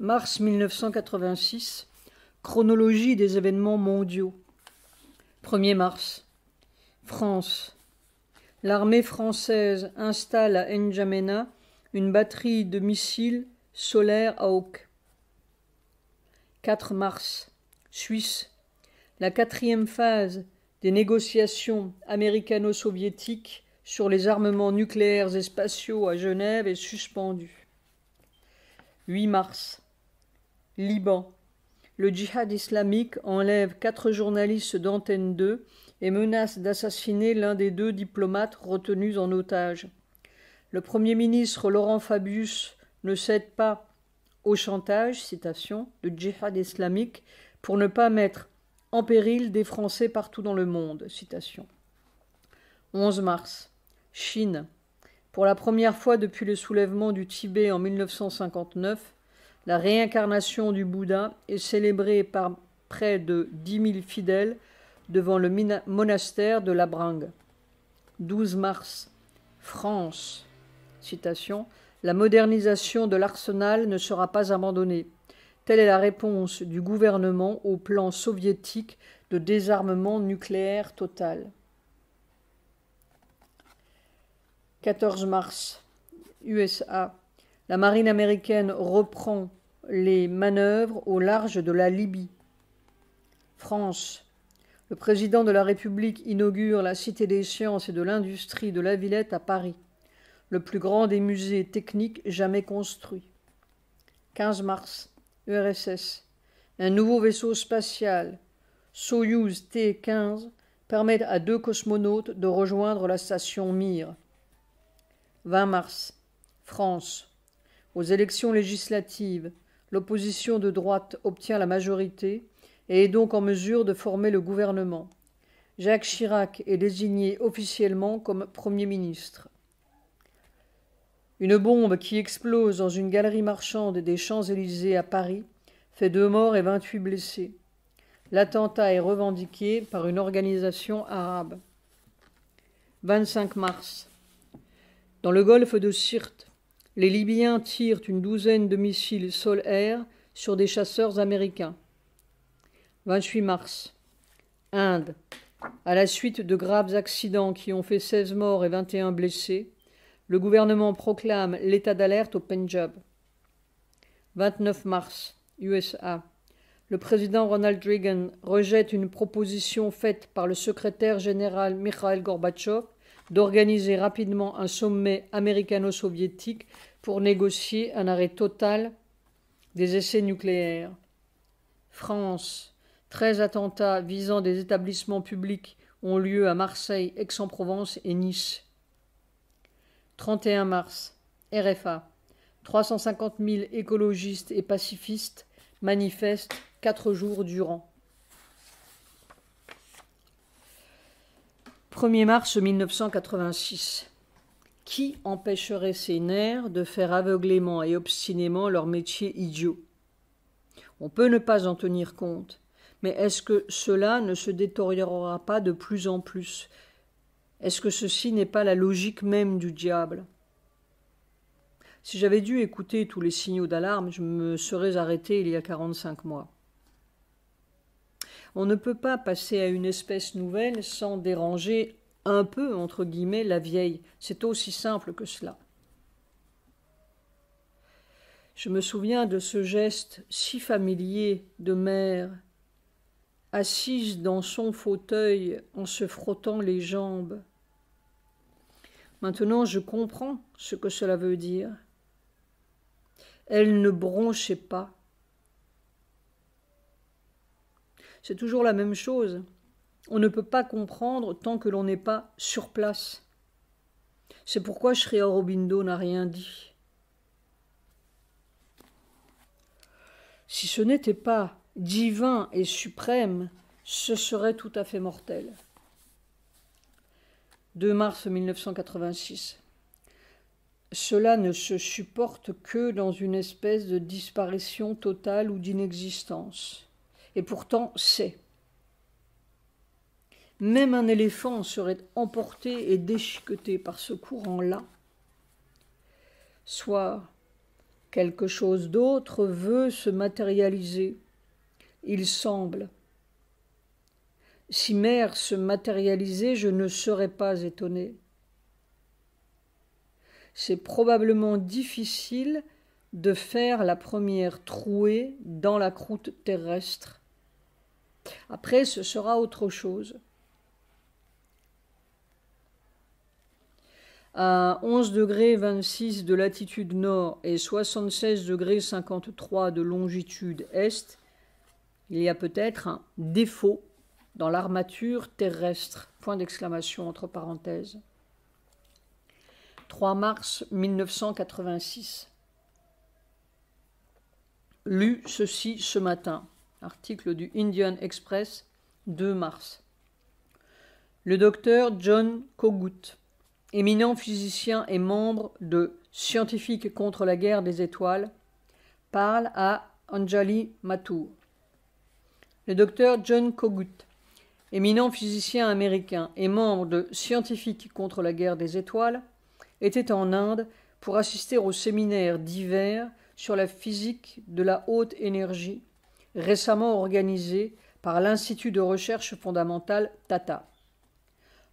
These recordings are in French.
Mars 1986, chronologie des événements mondiaux. 1er mars, France. L'armée française installe à N'Djamena une batterie de missiles solaires Hawk. 4 mars, Suisse. La 4e phase des négociations américano-soviétiques sur les armements nucléaires et spatiaux à Genève est suspendue. 8 mars, Liban. Le djihad islamique enlève 4 journalistes d'Antenne 2 et menace d'assassiner l'un des 2 diplomates retenus en otage. Le Premier ministre Laurent Fabius ne cède pas au chantage, citation, du djihad islamique pour ne pas mettre en péril des Français partout dans le monde, citation. 11 mars, Chine. Pour la première fois depuis le soulèvement du Tibet en 1959, la réincarnation du Bouddha est célébrée par près de 10 000 fidèles devant le monastère de Labringue. 12 mars, France. Citation. La modernisation de l'arsenal ne sera pas abandonnée. Telle est la réponse du gouvernement au plan soviétique de désarmement nucléaire total. 14 mars, USA. La marine américaine reprend les manœuvres au large de la Libye. France. Le président de la République inaugure la Cité des sciences et de l'industrie de la Villette à Paris, le plus grand des musées techniques jamais construits. 15 mars, URSS. Un nouveau vaisseau spatial, Soyouz T-15, permet à 2 cosmonautes de rejoindre la station Mir. 20 mars, France. Aux élections législatives, l'opposition de droite obtient la majorité et est donc en mesure de former le gouvernement. Jacques Chirac est désigné officiellement comme Premier ministre. Une bombe qui explose dans une galerie marchande des Champs-Élysées à Paris fait 2 morts et 28 blessés. L'attentat est revendiqué par une organisation arabe. 25 mars. Dans le golfe de Sirte, les Libyens tirent une douzaine de missiles sol-air sur des chasseurs américains. 28 mars. Inde. À la suite de graves accidents qui ont fait 16 morts et 21 blessés, le gouvernement proclame l'état d'alerte au Pendjab. 29 mars. USA. Le président Ronald Reagan rejette une proposition faite par le secrétaire général Mikhail Gorbatchev d'organiser rapidement un sommet américano-soviétique pour négocier un arrêt total des essais nucléaires. France. 13 attentats visant des établissements publics ont lieu à Marseille, Aix-en-Provence et Nice. 31 mars. RFA. 350 000 écologistes et pacifistes manifestent 4 jours durant. 1er mars 1986. Qui empêcherait ces nerfs de faire aveuglément et obstinément leur métier idiot? On peut ne pas en tenir compte, mais est-ce que cela ne se détériorera pas de plus en plus? Est-ce que ceci n'est pas la logique même du diable? Si j'avais dû écouter tous les signaux d'alarme, je me serais arrêté il y a 45 mois. On ne peut pas passer à une espèce nouvelle sans déranger un peu, entre guillemets, la vieille. C'est aussi simple que cela. Je me souviens de ce geste si familier de mère, assise dans son fauteuil en se frottant les jambes. Maintenant, je comprends ce que cela veut dire. Elle ne bronchait pas. C'est toujours la même chose. On ne peut pas comprendre tant que l'on n'est pas sur place. C'est pourquoi Sri Aurobindo n'a rien dit. Si ce n'était pas divin et suprême, ce serait tout à fait mortel. 2 mars 1986. Cela ne se supporte que dans une espèce de disparition totale ou d'inexistence. Et pourtant, c'est. Même un éléphant serait emporté et déchiqueté par ce courant-là. Soir. Quelque chose d'autre veut se matérialiser. Il semble. Si mer se matérialisait, je ne serais pas étonné. C'est probablement difficile de faire la première trouée dans la croûte terrestre. Après, ce sera autre chose. À 11 degrés 26 de latitude nord et 76 degrés 53 de longitude est, il y a peut-être un défaut dans l'armature terrestre. Point d'exclamation entre parenthèses. 3 mars 1986. Lu ceci ce matin. Article du Indian Express, 2 mars. Le docteur John Kogut, éminent physicien et membre de Scientifiques contre la guerre des étoiles, parle à Anjali Mathur. Le docteur John Kogut, éminent physicien américain et membre de Scientifiques contre la guerre des étoiles, était en Inde pour assister au séminaire d'hiver sur la physique de la haute énergie, récemment organisé par l'Institut de recherche fondamentale Tata.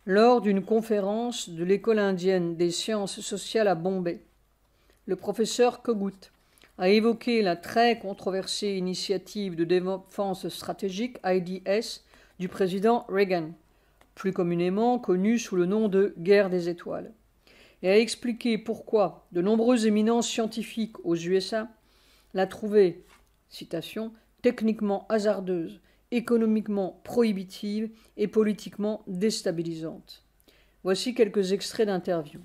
Lors d'une conférence de l'École indienne des sciences sociales à Bombay, le professeur Kogut a évoqué la très controversée initiative de défense stratégique IDS du président Reagan, plus communément connue sous le nom de guerre des étoiles, et a expliqué pourquoi de nombreuses éminences scientifiques aux USA la trouvaient, citation, techniquement hasardeuse, économiquement prohibitive et politiquement déstabilisante. Voici quelques extraits d'interviews.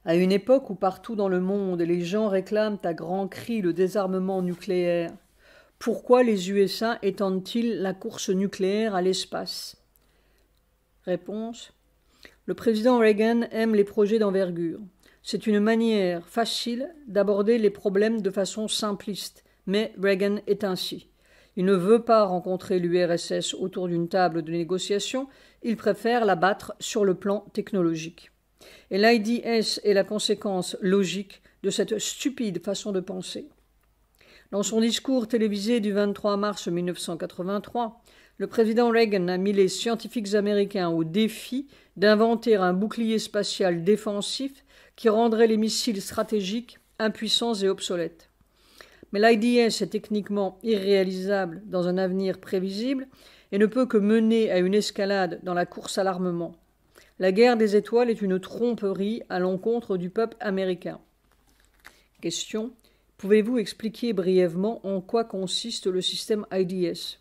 À une époque où partout dans le monde les gens réclament à grands cris le désarmement nucléaire, pourquoi les USA étendent-ils la course nucléaire à l'espace? Réponse. Le président Reagan aime les projets d'envergure. C'est une manière facile d'aborder les problèmes de façon simpliste, mais Reagan est ainsi. Il ne veut pas rencontrer l'URSS autour d'une table de négociation, il préfère la battre sur le plan technologique. Et l'IDS est la conséquence logique de cette stupide façon de penser. Dans son discours télévisé du 23 mars 1983, le président Reagan a mis les scientifiques américains au défi d'inventer un bouclier spatial défensif qui rendrait les missiles stratégiques impuissants et obsolètes. Mais l'IDS est techniquement irréalisable dans un avenir prévisible et ne peut que mener à une escalade dans la course à l'armement. La guerre des étoiles est une tromperie à l'encontre du peuple américain. Question. Pouvez-vous expliquer brièvement en quoi consiste le système IDS?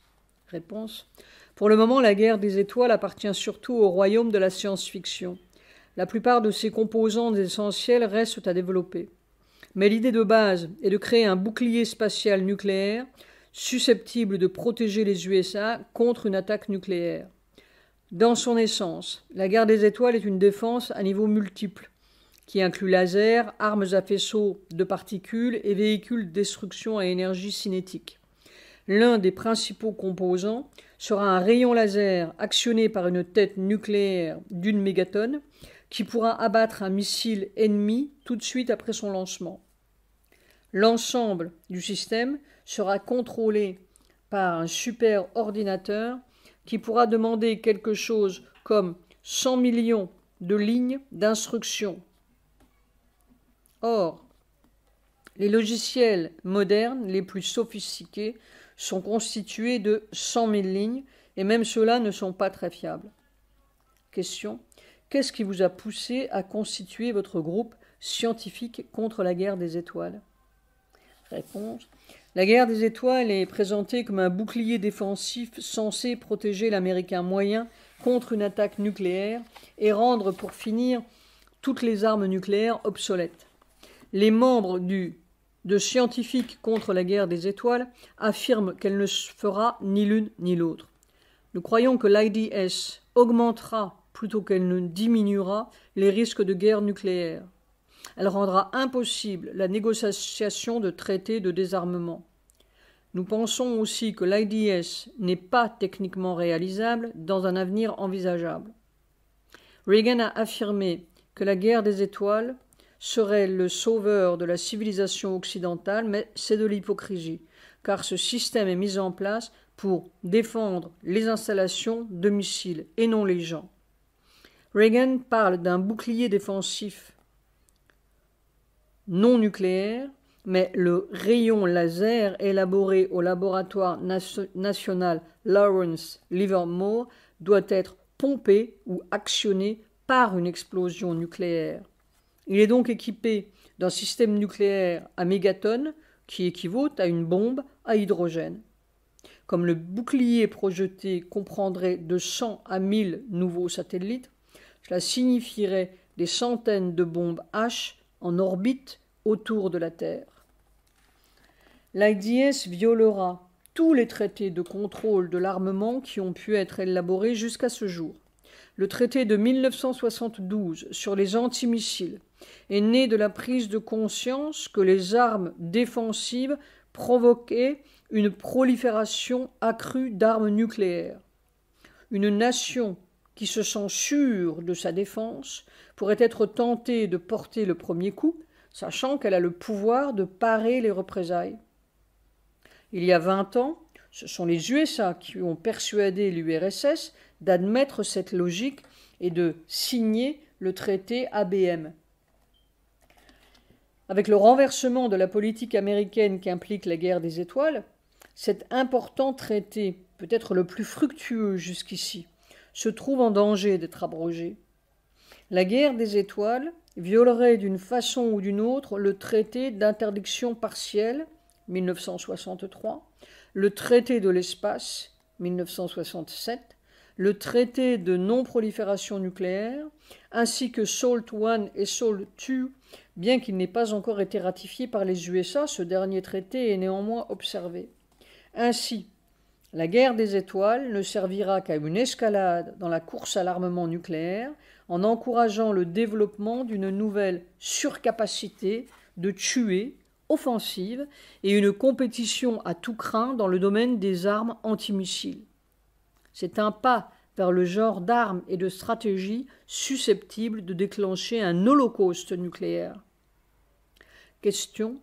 Réponse. Pour le moment, la guerre des étoiles appartient surtout au royaume de la science-fiction. La plupart de ses composantes essentielles restent à développer. Mais l'idée de base est de créer un bouclier spatial nucléaire susceptible de protéger les USA contre une attaque nucléaire. Dans son essence, la guerre des étoiles est une défense à niveau multiple, qui inclut lasers, armes à faisceaux de particules et véhicules de destruction à énergie cinétique. L'un des principaux composants sera un rayon laser actionné par une tête nucléaire d'1 mégatonne qui pourra abattre un missile ennemi tout de suite après son lancement. L'ensemble du système sera contrôlé par un superordinateur qui pourra demander quelque chose comme 100 millions de lignes d'instructions. Or, les logiciels modernes les plus sophistiqués sont constitués de 100 000 lignes et même ceux-là ne sont pas très fiables. Question. Qu'est-ce qui vous a poussé à constituer votre groupe scientifique contre la guerre des étoiles? Réponse. La guerre des étoiles est présentée comme un bouclier défensif censé protéger l'Américain moyen contre une attaque nucléaire et rendre, pour finir, toutes les armes nucléaires obsolètes. Les membres de Scientifiques contre la guerre des étoiles affirment qu'elle ne fera ni l'une ni l'autre. Nous croyons que l'IDS augmentera plutôt qu'elle ne diminuera les risques de guerre nucléaire. Elle rendra impossible la négociation de traités de désarmement. Nous pensons aussi que l'IDS n'est pas techniquement réalisable dans un avenir envisageable. Reagan a affirmé que la guerre des étoiles serait le sauveur de la civilisation occidentale, mais c'est de l'hypocrisie, car ce système est mis en place pour défendre les installations de missiles et non les gens. Reagan parle d'un bouclier défensif non nucléaire, mais le rayon laser élaboré au laboratoire national Lawrence Livermore doit être pompé ou actionné par une explosion nucléaire. Il est donc équipé d'un système nucléaire à mégatonnes qui équivaut à une bombe à hydrogène. Comme le bouclier projeté comprendrait de 100 à 1000 nouveaux satellites, cela signifierait des centaines de bombes H en orbite autour de la Terre. L'IDS violera tous les traités de contrôle de l'armement qui ont pu être élaborés jusqu'à ce jour. Le traité de 1972 sur les antimissiles est né de la prise de conscience que les armes défensives provoquaient une prolifération accrue d'armes nucléaires. Une nation qui se sent sûre de sa défense pourrait être tentée de porter le premier coup, sachant qu'elle a le pouvoir de parer les représailles. Il y a 20 ans, ce sont les USA qui ont persuadé l'URSS d'admettre cette logique et de signer le traité ABM. Avec le renversement de la politique américaine qui implique la guerre des étoiles, cet important traité, peut-être le plus fructueux jusqu'ici, se trouve en danger d'être abrogé. La guerre des étoiles violerait d'une façon ou d'une autre le traité d'interdiction partielle, 1963, le traité de l'espace, 1967, le traité de non-prolifération nucléaire, ainsi que SALT I et SALT II, bien qu'il n'ait pas encore été ratifié par les USA, ce dernier traité est néanmoins observé. Ainsi, la guerre des étoiles ne servira qu'à une escalade dans la course à l'armement nucléaire en encourageant le développement d'une nouvelle surcapacité de tuer, offensive, et une compétition à tout crin dans le domaine des armes antimissiles. C'est un pas vers le genre d'armes et de stratégies susceptibles de déclencher un holocauste nucléaire. Question.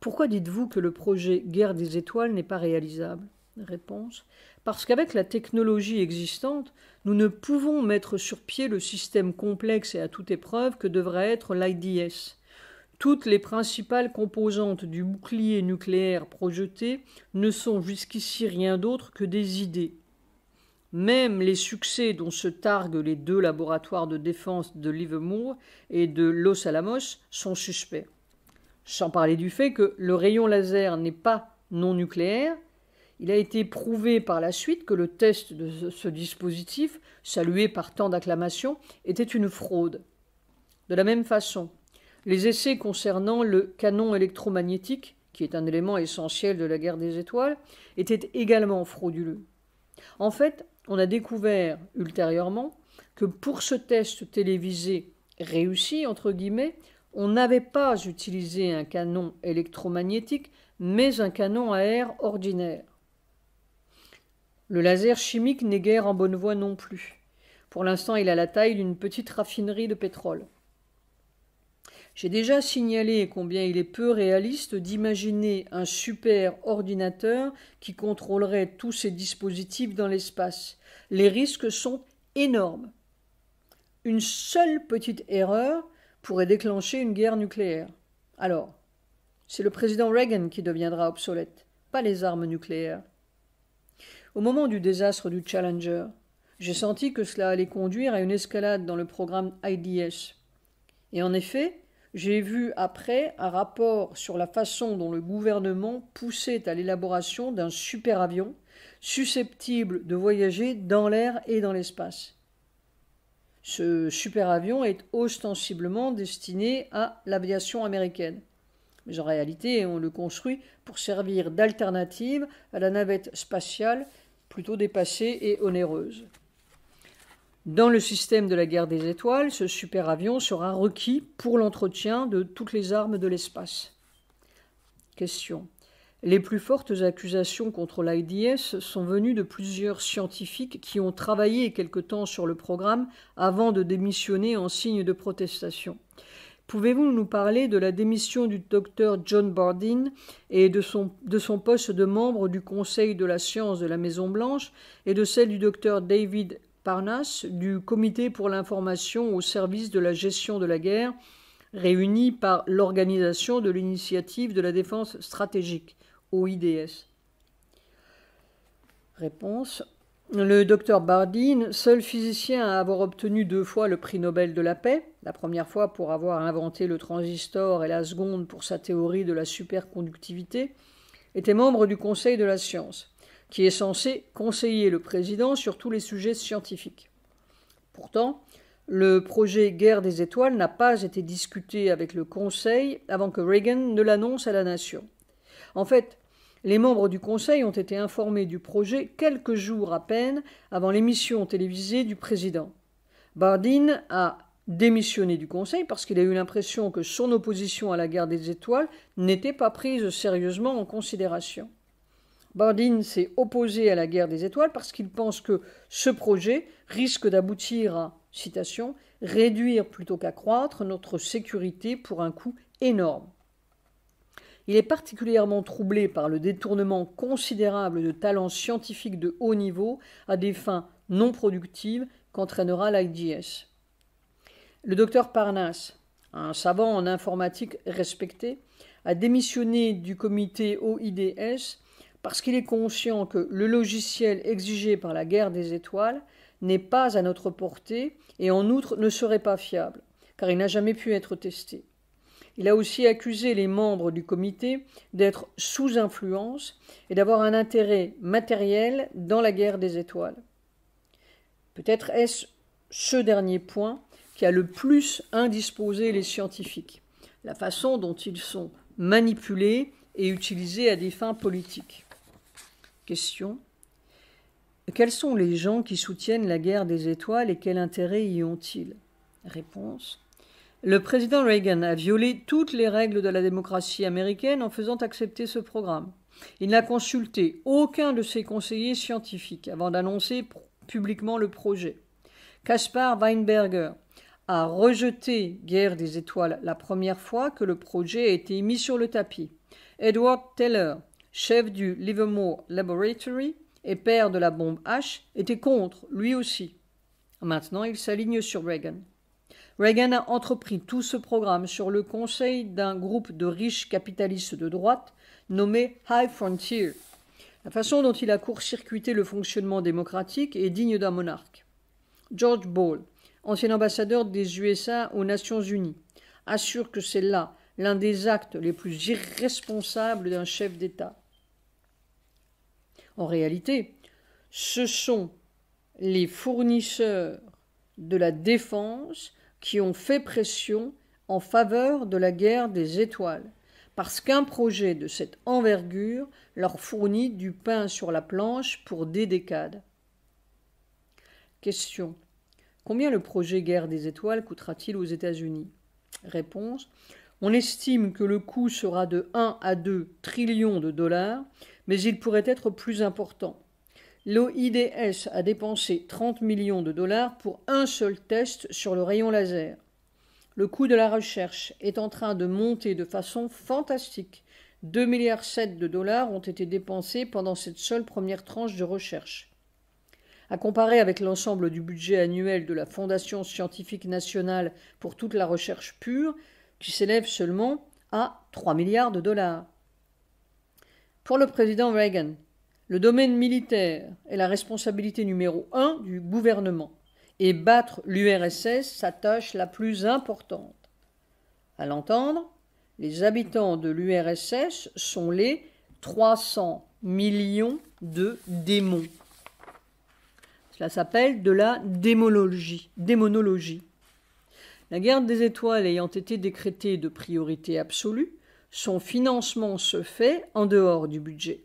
Pourquoi dites-vous que le projet Guerre des étoiles n'est pas réalisable ? Réponse. Parce qu'avec la technologie existante, nous ne pouvons mettre sur pied le système complexe et à toute épreuve que devrait être l'IDS. Toutes les principales composantes du bouclier nucléaire projeté ne sont jusqu'ici rien d'autre que des idées. Même les succès dont se targuent les deux laboratoires de défense de Livermore et de Los Alamos sont suspects. Sans parler du fait que le rayon laser n'est pas non nucléaire, il a été prouvé par la suite que le test de ce dispositif, salué par tant d'acclamations, était une fraude. De la même façon, les essais concernant le canon électromagnétique, qui est un élément essentiel de la guerre des étoiles, étaient également frauduleux. En fait, on a découvert ultérieurement que pour ce test télévisé réussi, entre guillemets, on n'avait pas utilisé un canon électromagnétique, mais un canon à air ordinaire. Le laser chimique n'est guère en bonne voie non plus. Pour l'instant, il a la taille d'une petite raffinerie de pétrole. J'ai déjà signalé combien il est peu réaliste d'imaginer un super ordinateur qui contrôlerait tous ces dispositifs dans l'espace. Les risques sont énormes. Une seule petite erreur pourrait déclencher une guerre nucléaire. Alors, c'est le président Reagan qui deviendra obsolète, pas les armes nucléaires. Au moment du désastre du Challenger, j'ai senti que cela allait conduire à une escalade dans le programme IDS. Et en effet, j'ai vu après un rapport sur la façon dont le gouvernement poussait à l'élaboration d'un superavion susceptible de voyager dans l'air et dans l'espace. Ce superavion est ostensiblement destiné à l'aviation américaine. Mais en réalité, on le construit pour servir d'alternative à la navette spatiale plutôt dépassée et onéreuse. Dans le système de la guerre des étoiles, ce superavion sera requis pour l'entretien de toutes les armes de l'espace. Question. Les plus fortes accusations contre l'IDS sont venues de plusieurs scientifiques qui ont travaillé quelque temps sur le programme avant de démissionner en signe de protestation. Pouvez-vous nous parler de la démission du docteur John Bardeen et de son poste de membre du Conseil de la science de la Maison-Blanche et de celle du docteur David Parnas du Comité pour l'information au service de la gestion de la guerre, réuni par l'Organisation de l'initiative de la défense stratégique, OIDS? Réponse. Le docteur Bardeen, seul physicien à avoir obtenu 2 fois le prix Nobel de la paix, la première fois pour avoir inventé le transistor et la seconde pour sa théorie de la superconductivité, était membre du Conseil de la science, qui est censé conseiller le président sur tous les sujets scientifiques. Pourtant, le projet Guerre des étoiles n'a pas été discuté avec le Conseil avant que Reagan ne l'annonce à la nation. En fait, les membres du Conseil ont été informés du projet quelques jours à peine avant l'émission télévisée du président. Bardeen a démissionné du Conseil parce qu'il a eu l'impression que son opposition à la guerre des étoiles n'était pas prise sérieusement en considération. Bardeen s'est opposé à la guerre des étoiles parce qu'il pense que ce projet risque d'aboutir à, citation, « réduire plutôt qu'accroître notre sécurité pour un coût énorme ». Il est particulièrement troublé par le détournement considérable de talents scientifiques de haut niveau à des fins non productives qu'entraînera l'IDS. Le docteur Parnas, un savant en informatique respecté, a démissionné du comité OIDS parce qu'il est conscient que le logiciel exigé par la guerre des étoiles n'est pas à notre portée et en outre ne serait pas fiable, car il n'a jamais pu être testé. Il a aussi accusé les membres du comité d'être sous influence et d'avoir un intérêt matériel dans la guerre des étoiles. Peut-être est-ce ce dernier point qui a le plus indisposé les scientifiques, la façon dont ils sont manipulés et utilisés à des fins politiques. Question. Quels sont les gens qui soutiennent la guerre des étoiles et quel intérêt y ont-ils? Réponse. Le président Reagan a violé toutes les règles de la démocratie américaine en faisant accepter ce programme. Il n'a consulté aucun de ses conseillers scientifiques avant d'annoncer publiquement le projet. Caspar Weinberger a rejeté Guerre des étoiles la première fois que le projet a été mis sur le tapis. Edward Teller, chef du Livermore Laboratory et père de la bombe H, était contre, lui aussi. Maintenant, il s'aligne sur Reagan. Reagan a entrepris tout ce programme sur le conseil d'un groupe de riches capitalistes de droite nommé High Frontier. La façon dont il a court-circuité le fonctionnement démocratique est digne d'un monarque. George Ball, ancien ambassadeur des USA aux Nations Unies, assure que c'est là l'un des actes les plus irresponsables d'un chef d'État. En réalité, ce sont les fournisseurs de la défense qui ont fait pression en faveur de la guerre des étoiles, parce qu'un projet de cette envergure leur fournit du pain sur la planche pour des décades. Question. Combien le projet Guerre des étoiles coûtera-t-il aux États-Unis? Réponse. On estime que le coût sera de 1 à 2 trillions de dollars, mais il pourrait être plus important. L'OIDS a dépensé 30 millions de dollars pour un seul test sur le rayon laser. Le coût de la recherche est en train de monter de façon fantastique. 2,7 milliards de dollars ont été dépensés pendant cette seule première tranche de recherche. À comparer avec l'ensemble du budget annuel de la Fondation scientifique nationale pour toute la recherche pure, qui s'élève seulement à 3 milliards de dollars. Pour le président Reagan, le domaine militaire est la responsabilité numéro 1 du gouvernement et battre l'URSS sa tâche la plus importante. À l'entendre, les habitants de l'URSS sont les 300 millions de démons. Cela s'appelle de la démonologie. La guerre des étoiles ayant été décrétée de priorité absolue, son financement se fait en dehors du budget.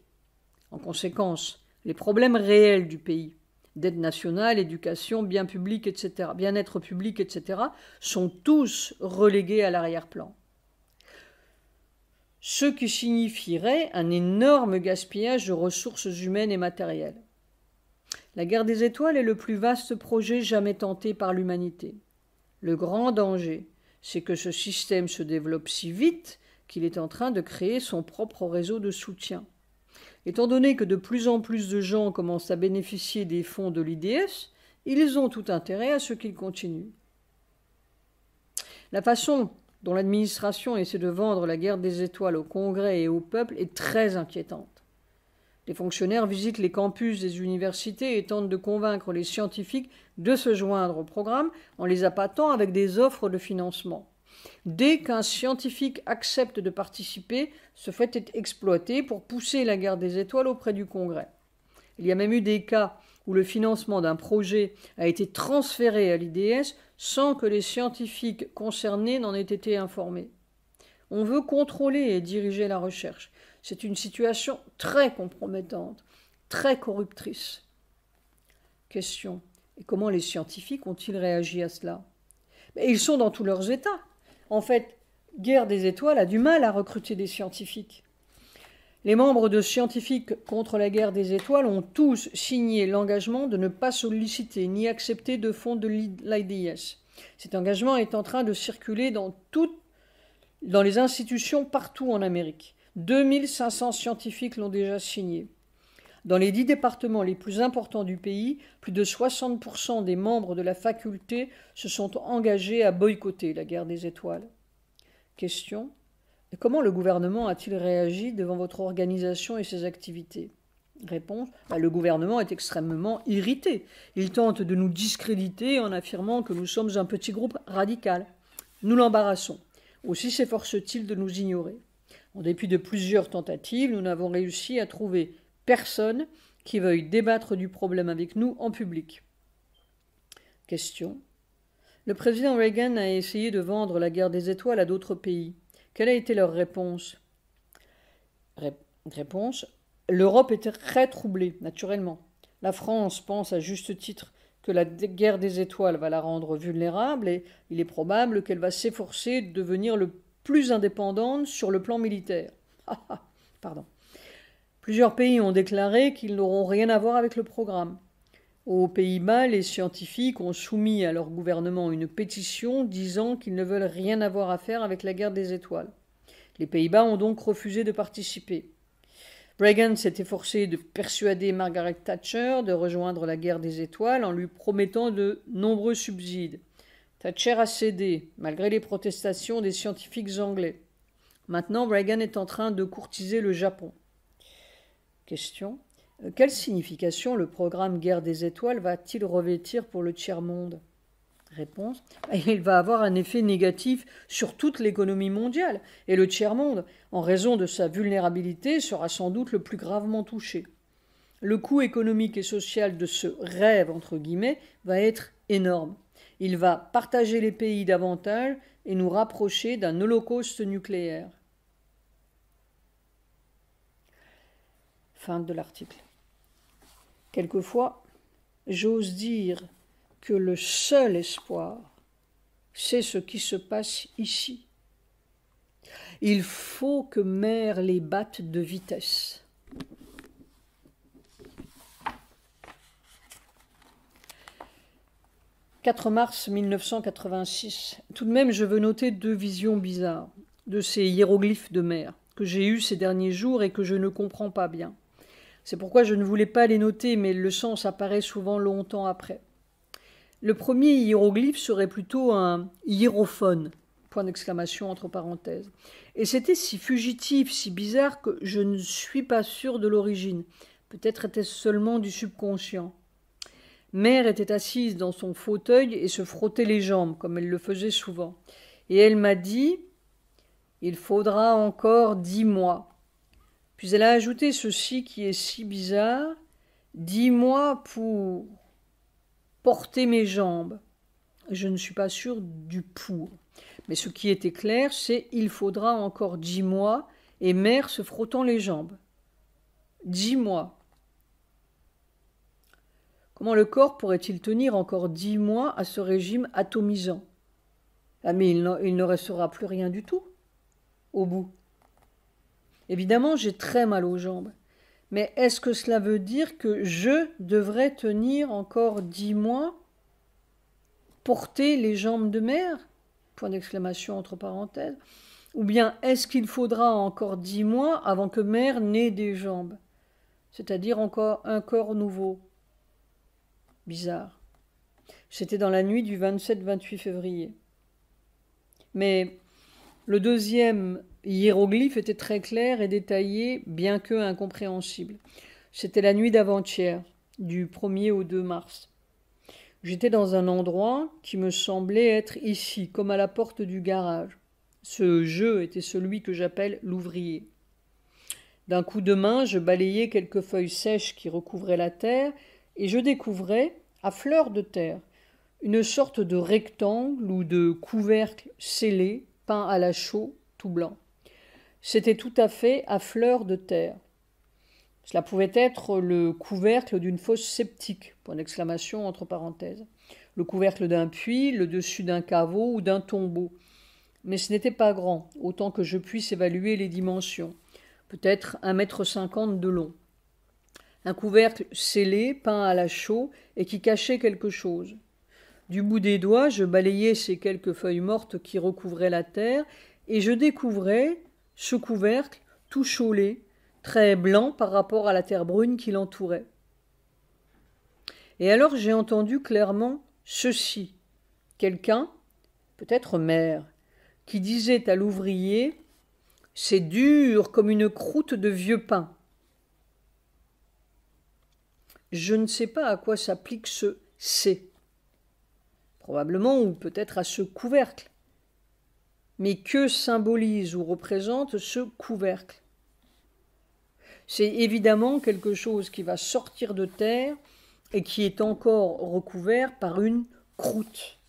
En conséquence, les problèmes réels du pays, dette nationale, éducation, bien public, etc., bien-être public, etc., sont tous relégués à l'arrière-plan. Ce qui signifierait un énorme gaspillage de ressources humaines et matérielles. La guerre des étoiles est le plus vaste projet jamais tenté par l'humanité. Le grand danger, c'est que ce système se développe si vite qu'il est en train de créer son propre réseau de soutien. Étant donné que de plus en plus de gens commencent à bénéficier des fonds de l'IDS, ils ont tout intérêt à ce qu'il continue. La façon dont l'administration essaie de vendre la guerre des étoiles au Congrès et au peuple est très inquiétante. Les fonctionnaires visitent les campus des universités et tentent de convaincre les scientifiques de se joindre au programme en les appâtant avec des offres de financement. Dès qu'un scientifique accepte de participer, ce fait est exploité pour pousser la guerre des étoiles auprès du Congrès. Il y a même eu des cas où le financement d'un projet a été transféré à l'IDS sans que les scientifiques concernés n'en aient été informés. On veut contrôler et diriger la recherche. C'est une situation très compromettante, très corruptrice. Question. Et comment les scientifiques ont-ils réagi à cela? Ils sont dans tous leurs états. En fait, Guerre des étoiles a du mal à recruter des scientifiques. Les membres de Scientifiques contre la guerre des étoiles ont tous signé l'engagement de ne pas solliciter ni accepter de fonds de l'IDS. Cet engagement est en train de circuler dans les institutions partout en Amérique. 2500 scientifiques l'ont déjà signé. Dans les 10 départements les plus importants du pays, plus de 60% des membres de la faculté se sont engagés à boycotter la guerre des étoiles. Question. Comment le gouvernement a-t-il réagi devant votre organisation et ses activités? Réponse. Le gouvernement est extrêmement irrité. Il tente de nous discréditer en affirmant que nous sommes un petit groupe radical. Nous l'embarrassons. Aussi s'efforce-t-il de nous ignorer. En dépit de plusieurs tentatives, nous n'avons réussi à trouver personne qui veuille débattre du problème avec nous en public. Question. Le président Reagan a essayé de vendre la guerre des étoiles à d'autres pays. Quelle a été leur réponse? Réponse. L'Europe était très troublée, naturellement. La France pense à juste titre que la guerre des étoiles va la rendre vulnérable et il est probable qu'elle va s'efforcer de devenir le plus indépendante sur le plan militaire. Pardon. Plusieurs pays ont déclaré qu'ils n'auront rien à voir avec le programme. Aux Pays-Bas, les scientifiques ont soumis à leur gouvernement une pétition disant qu'ils ne veulent rien avoir à faire avec la guerre des étoiles. Les Pays-Bas ont donc refusé de participer. Reagan s'est efforcé de persuader Margaret Thatcher de rejoindre la guerre des étoiles en lui promettant de nombreux subsides. Thatcher a cédé, malgré les protestations des scientifiques anglais. Maintenant, Reagan est en train de courtiser le Japon. Question. Quelle signification le programme Guerre des étoiles va-t-il revêtir pour le tiers-monde? Réponse. Il va avoir un effet négatif sur toute l'économie mondiale et le tiers-monde, en raison de sa vulnérabilité, sera sans doute le plus gravement touché. Le coût économique et social de ce rêve, entre guillemets, va être énorme. Il va partager les pays davantage et nous rapprocher d'un holocauste nucléaire. Fin de l'article. Quelquefois, j'ose dire que le seul espoir, c'est ce qui se passe ici. Il faut que Mère les batte de vitesse. « 4 mars 1986. Tout de même, je veux noter 2 visions bizarres de ces hiéroglyphes de mer que j'ai eus ces derniers jours et que je ne comprends pas bien. C'est pourquoi je ne voulais pas les noter, mais le sens apparaît souvent longtemps après. Le premier hiéroglyphe serait plutôt un hiérophone, point d'exclamation entre parenthèses. Et c'était si fugitif, si bizarre que je ne suis pas sûr de l'origine. Peut-être était-ce seulement du subconscient. Mère était assise dans son fauteuil et se frottait les jambes, comme elle le faisait souvent. Et elle m'a dit « Il faudra encore 10 mois ». Puis elle a ajouté ceci qui est si bizarre, 10 mois pour porter mes jambes. Je ne suis pas sûre du pour. Mais ce qui était clair, c'est il faudra encore 10 mois et mère se frottant les jambes. 10 mois. Comment le corps pourrait-il tenir encore 10 mois à ce régime atomisant? Mais il ne restera plus rien du tout au bout. Évidemment, j'ai très mal aux jambes. Mais est-ce que cela veut dire que je devrais tenir encore 10 mois, porter les jambes de mère? point d'exclamation entre parenthèses. Ou bien est-ce qu'il faudra encore 10 mois avant que mère n'ait des jambes, c'est-à-dire encore un corps nouveau? Bizarre. C'était dans la nuit du 27-28 février. Mais le deuxième hiéroglyphe était très clair et détaillé, bien que incompréhensible. C'était la nuit d'avant-hier, du 1er au 2 mars. J'étais dans un endroit qui me semblait être ici, comme à la porte du garage. Ce jeu était celui que j'appelle l'ouvrier. D'un coup de main, je balayais quelques feuilles sèches qui recouvraient la terre, et je découvrais, à fleur de terre, une sorte de rectangle ou de couvercle scellé, peint à la chaux, tout blanc. C'était tout à fait à fleur de terre. Cela pouvait être le couvercle d'une fosse septique, point d'exclamation entre parenthèses, le couvercle d'un puits, le dessus d'un caveau ou d'un tombeau. Mais ce n'était pas grand, autant que je puisse évaluer les dimensions, peut-être 1,50 m de long. Un couvercle scellé, peint à la chaux, et qui cachait quelque chose. Du bout des doigts, je balayais ces quelques feuilles mortes qui recouvraient la terre, et je découvrais ce couvercle tout chaulé, très blanc par rapport à la terre brune qui l'entourait. Et alors j'ai entendu clairement ceci. Quelqu'un, peut-être mère, qui disait à l'ouvrier « C'est dur comme une croûte de vieux pain ». Je ne sais pas à quoi s'applique ce « c'est ». Probablement ou peut-être à ce couvercle. Mais que symbolise ou représente ce couvercle? C'est évidemment quelque chose qui va sortir de terre et qui est encore recouvert par une croûte.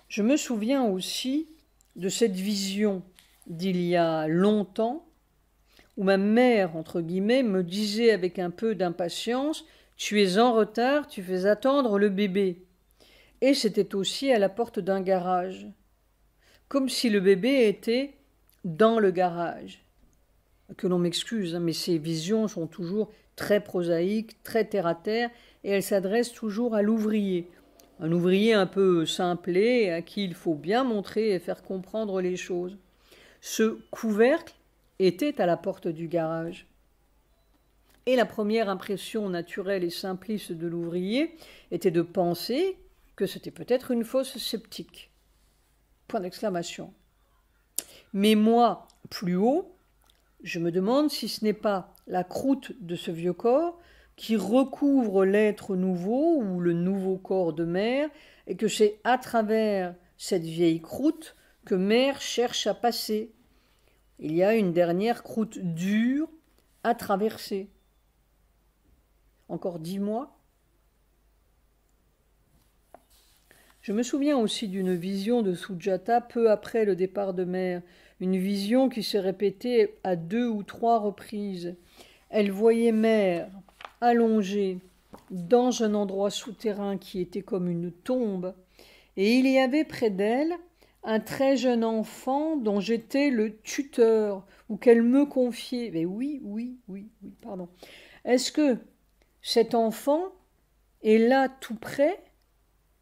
Je me souviens aussi de cette vision d'il y a longtemps où ma mère, entre guillemets, me disait avec un peu d'impatience « Tu es en retard, tu fais attendre le bébé ». Et c'était aussi à la porte d'un garage, comme si le bébé était dans le garage. Que l'on m'excuse, mais ces visions sont toujours très prosaïques, très terre-à-terre, et elles s'adressent toujours à l'ouvrier. Un ouvrier un peu simplé, à qui il faut bien montrer et faire comprendre les choses. Ce couvercle était à la porte du garage. Et la première impression naturelle et simpliste de l'ouvrier était de penser que c'était peut-être une fosse septique. Point d'exclamation. Mais moi, plus haut, je me demande si ce n'est pas la croûte de ce vieux corps qui recouvre l'être nouveau ou le nouveau corps de mère, et que c'est à travers cette vieille croûte que mère cherche à passer. Il y a une dernière croûte dure à traverser. Encore 10 mois. Je me souviens aussi d'une vision de Sujata peu après le départ de mère, une vision qui s'est répétée à 2 ou 3 reprises. Elle voyait mère allongée dans un endroit souterrain qui était comme une tombe, et il y avait près d'elle un très jeune enfant dont j'étais le tuteur, ou qu'elle me confiait. Mais oui, pardon. Est-ce que cet enfant est là tout près,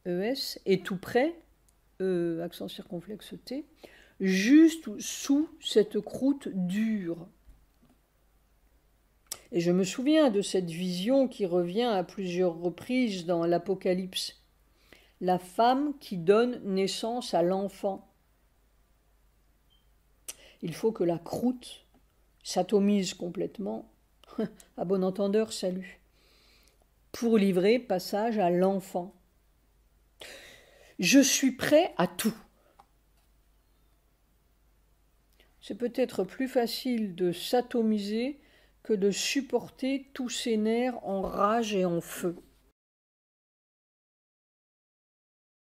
ES, est tout près, accent circonflexe T, juste sous cette croûte dure? Et je me souviens de cette vision qui revient à plusieurs reprises dans l'Apocalypse. La femme qui donne naissance à l'enfant. Il faut que la croûte s'atomise complètement, à bon entendeur, salut, pour livrer passage à l'enfant. Je suis prêt à tout. C'est peut-être plus facile de s'atomiser que de supporter tous ces nerfs en rage et en feu.